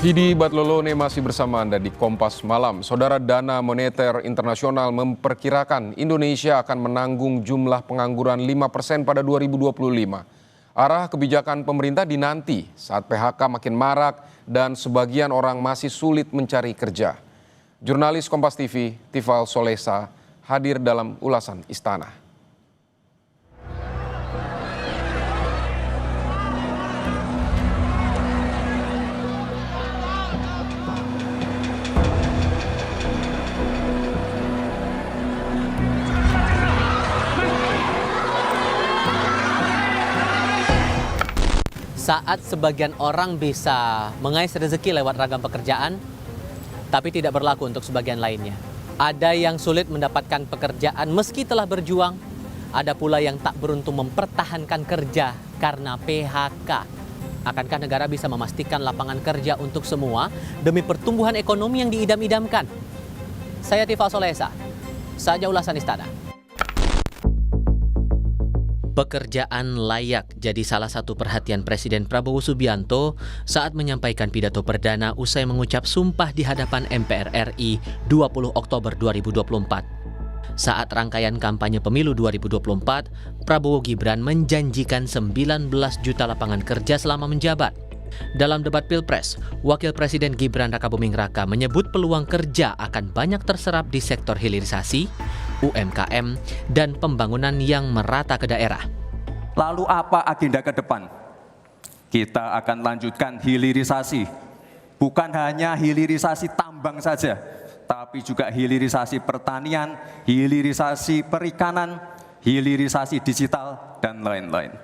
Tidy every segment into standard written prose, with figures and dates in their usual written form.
Vidi Batlolone masih bersama Anda di Kompas Malam. Saudara, Dana Moneter Internasional memperkirakan Indonesia akan menanggung jumlah pengangguran 5% pada 2025. Arah kebijakan pemerintah dinanti saat PHK makin marak dan sebagian orang masih sulit mencari kerja. Jurnalis Kompas TV, Tifal Solesa, hadir dalam ulasan Istana. Saat sebagian orang bisa mengais rezeki lewat ragam pekerjaan, tapi tidak berlaku untuk sebagian lainnya. Ada yang sulit mendapatkan pekerjaan meski telah berjuang, ada pula yang tak beruntung mempertahankan kerja karena PHK. Akankah negara bisa memastikan lapangan kerja untuk semua demi pertumbuhan ekonomi yang diidam-idamkan? Saya Tifal Solesa, saja ulasan Istana. Pekerjaan layak jadi salah satu perhatian Presiden Prabowo Subianto saat menyampaikan pidato perdana usai mengucap sumpah di hadapan MPR RI 20 Oktober 2024. Saat rangkaian kampanye pemilu 2024, Prabowo Gibran menjanjikan 19 juta lapangan kerja selama menjabat. Dalam debat Pilpres, Wakil Presiden Gibran Rakabuming Raka menyebut peluang kerja akan banyak terserap di sektor hilirisasi, UMKM, dan pembangunan yang merata ke daerah. Lalu apa agenda ke depan? Kita akan lanjutkan hilirisasi. Bukan hanya hilirisasi tambang saja, tapi juga hilirisasi pertanian, hilirisasi perikanan, hilirisasi digital, dan lain-lain.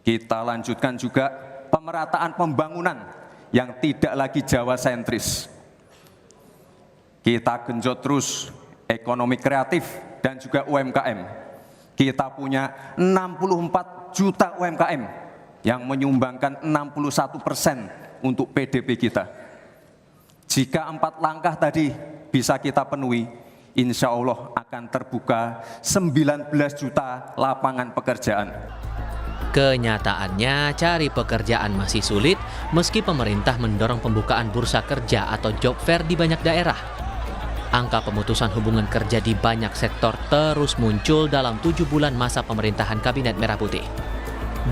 Kita lanjutkan juga pemerataan pembangunan yang tidak lagi Jawa sentris. Kita genjot terus ekonomi kreatif dan juga UMKM. Kita punya 64 juta UMKM yang menyumbangkan 61% untuk PDB kita. Jika 4 langkah tadi bisa kita penuhi, insya Allah akan terbuka 19 juta lapangan pekerjaan. Kenyataannya, cari pekerjaan masih sulit meski pemerintah mendorong pembukaan bursa kerja atau job fair di banyak daerah. Angka pemutusan hubungan kerja di banyak sektor terus muncul dalam 7 bulan masa pemerintahan Kabinet Merah Putih.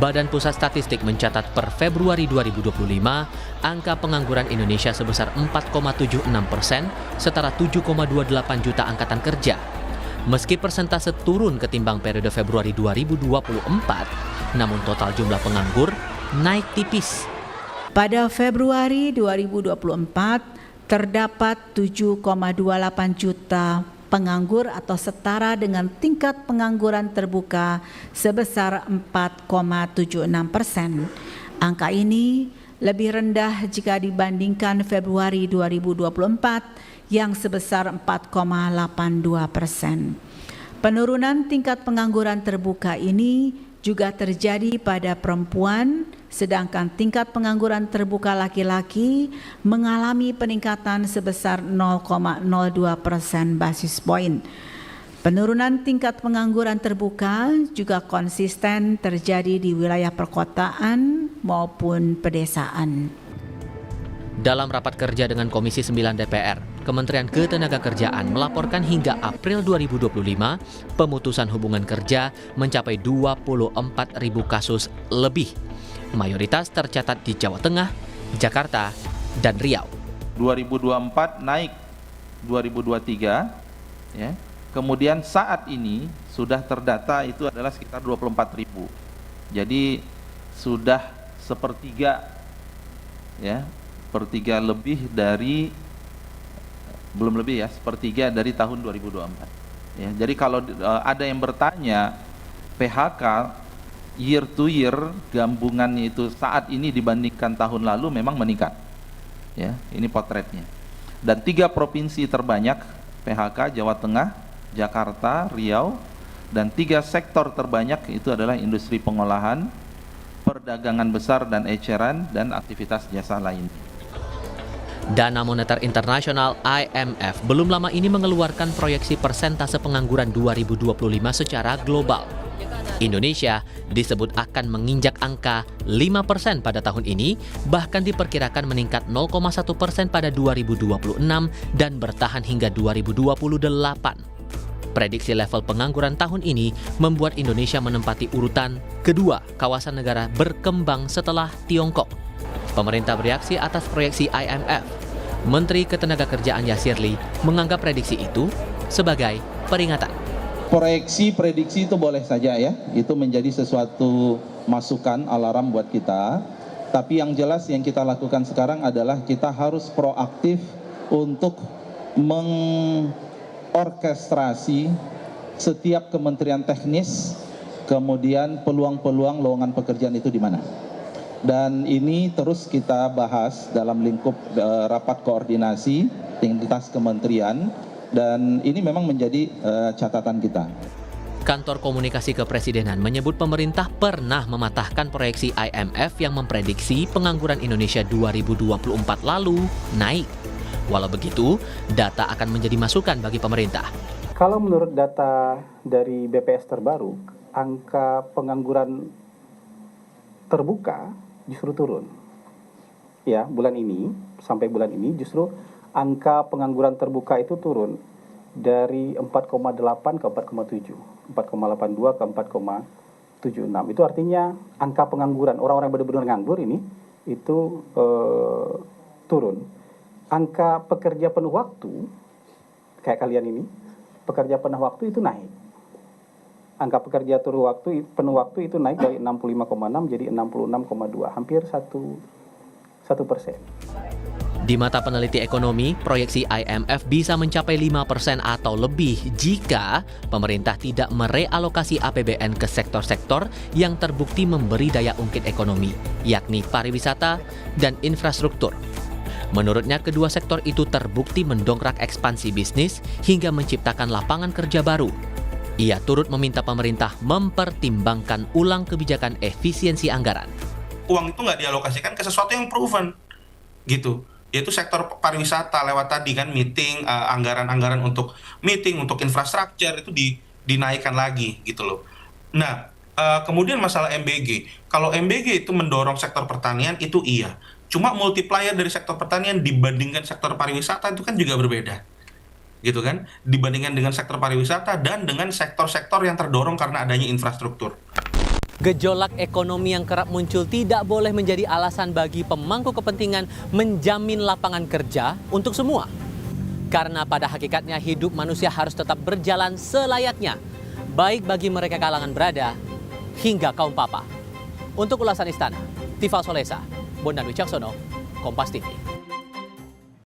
Badan Pusat Statistik mencatat per Februari 2025, angka pengangguran Indonesia sebesar 4,76%, setara 7,28 juta angkatan kerja. Meski persentase turun ketimbang periode Februari 2024, namun total jumlah penganggur naik tipis. Pada Februari 2024, terdapat 7,28 juta penganggur atau setara dengan tingkat pengangguran terbuka sebesar 4,76%. Angka ini lebih rendah jika dibandingkan Februari 2024 yang sebesar 4,82%. Penurunan tingkat pengangguran terbuka ini juga terjadi pada perempuan, sedangkan tingkat pengangguran terbuka laki-laki mengalami peningkatan sebesar 0,02% basis point. Penurunan tingkat pengangguran terbuka juga konsisten terjadi di wilayah perkotaan maupun pedesaan. Dalam rapat kerja dengan Komisi 9 DPR, Kementerian Ketenagakerjaan melaporkan hingga April 2025, pemutusan hubungan kerja mencapai 24.000 kasus lebih. Mayoritas tercatat di Jawa Tengah, Jakarta, dan Riau. 2024 naik 2023, ya. Kemudian saat ini sudah terdata itu adalah sekitar 24.000. Jadi sudah sepertiga, ya, sepertiga lebih dari, belum lebih ya, sepertiga dari tahun 2024. Ya, jadi kalau ada yang bertanya PHK year to year gabungannya itu saat ini dibandingkan tahun lalu memang meningkat. Ya, ini potretnya. Dan 3 provinsi terbanyak PHK, Jawa Tengah, Jakarta, Riau, dan 3 sektor terbanyak itu adalah industri pengolahan, perdagangan besar dan eceran, dan aktivitas jasa lain. Dana Moneter Internasional IMF belum lama ini mengeluarkan proyeksi persentase pengangguran 2025 secara global. Indonesia disebut akan menginjak angka 5% pada tahun ini, bahkan diperkirakan meningkat 0,1% pada 2026 dan bertahan hingga 2028. Prediksi level pengangguran tahun ini membuat Indonesia menempati urutan kedua kawasan negara berkembang setelah Tiongkok. Pemerintah bereaksi atas proyeksi IMF. Menteri Ketenagakerjaan Yasirli menganggap prediksi itu sebagai peringatan. Proyeksi, prediksi itu boleh saja ya, itu menjadi sesuatu masukan, alarm buat kita. Tapi yang jelas yang kita lakukan sekarang adalah kita harus proaktif untuk orkestrasi setiap kementerian teknis, kemudian peluang-peluang lowongan pekerjaan itu di mana. Dan ini terus kita bahas dalam lingkup rapat koordinasi lintas kementerian, dan ini memang menjadi catatan kita. Kantor Komunikasi Kepresidenan menyebut pemerintah pernah mematahkan proyeksi IMF yang memprediksi pengangguran Indonesia 2024 lalu naik. Walau begitu, data akan menjadi masukan bagi pemerintah. Kalau menurut data dari BPS terbaru, angka pengangguran terbuka justru turun. Ya, bulan ini, sampai bulan ini justru angka pengangguran terbuka itu turun dari 4,8 ke 4,7, 4,82 ke 4,76. Itu artinya angka pengangguran, orang-orang yang benar-benar nganggur ini, itu turun. Angka pekerja penuh waktu, kayak kalian ini, pekerja penuh waktu itu naik. Angka pekerja penuh waktu itu naik dari 65,6 jadi 66,2, hampir 1%. Di mata peneliti ekonomi, proyeksi IMF bisa mencapai 5% atau lebih jika pemerintah tidak merealokasi APBN ke sektor-sektor yang terbukti memberi daya ungkit ekonomi, yakni pariwisata dan infrastruktur. Menurutnya, kedua sektor itu terbukti mendongkrak ekspansi bisnis hingga menciptakan lapangan kerja baru. Ia turut meminta pemerintah mempertimbangkan ulang kebijakan efisiensi anggaran. Uang itu nggak dialokasikan ke sesuatu yang proven, gitu. Yaitu sektor pariwisata lewat tadi kan meeting, anggaran-anggaran untuk meeting, untuk infrastruktur itu dinaikkan lagi, gitu loh. Nah, kemudian masalah MBG. Kalau MBG itu mendorong sektor pertanian, itu iya. Cuma multiplier dari sektor pertanian dibandingkan sektor pariwisata itu kan juga berbeda. Gitu kan? Dibandingkan dengan sektor pariwisata dan dengan sektor-sektor yang terdorong karena adanya infrastruktur. Gejolak ekonomi yang kerap muncul tidak boleh menjadi alasan bagi pemangku kepentingan menjamin lapangan kerja untuk semua. Karena pada hakikatnya hidup manusia harus tetap berjalan selayaknya, baik bagi mereka kalangan berada hingga kaum papa. Untuk ulasan Istana, Tifal Solesa, Bondan Wicaksono, Kompas TV.